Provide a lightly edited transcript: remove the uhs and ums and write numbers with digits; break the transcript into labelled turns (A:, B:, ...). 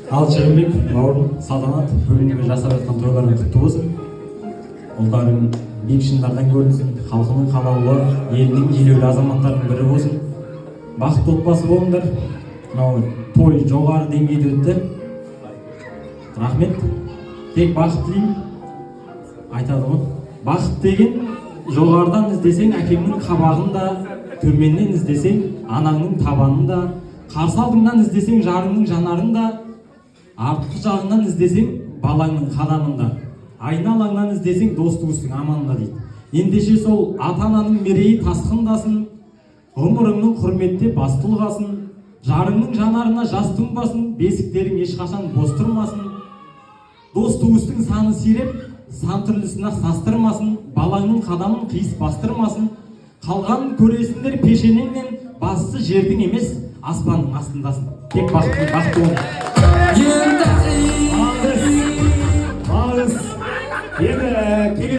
A: Ал Шығынбек, бауырым, салтанат, бүгінгі жасап жатқан тойларың құтты болсын. Ұлдарың биік шыңдардан көрінсін, халқының қалаулы, елінің елеулі азаматтарының бірі болсын. Бақытты отбасы болыңдар. Мынау той жоғары деңгейде өтті. Рахмет. Тек бақыт тілеймін. Айтады ғой, бақыт деген жоғарыдан іздесең әкеңнің қабағында, төменнен іздесең анаңның табанында, қарсы алдыңнан іздесең жарыңның жанарында, артқы жағыңнан іздесең балаңның қадамында, айналаңнан іздесең дос туыстың аманында дейді. Ендеше сол ата-ананың мерейі тасқындасын, ғұмырыңның құрметте бас тұлғасын, жарыңның жанарына жас тұнбасын, бесіктерің ешқашан бос тұрмасын, дос туыстың саны сиреп, сан түрлі сынақ састырмасын, балаңның қадамын қиыс бастырмасын, қалғанын көресіңдер пешенеңнен, бастысы жердің емес, аспанның астындасын. Тек бақытты болыңдар.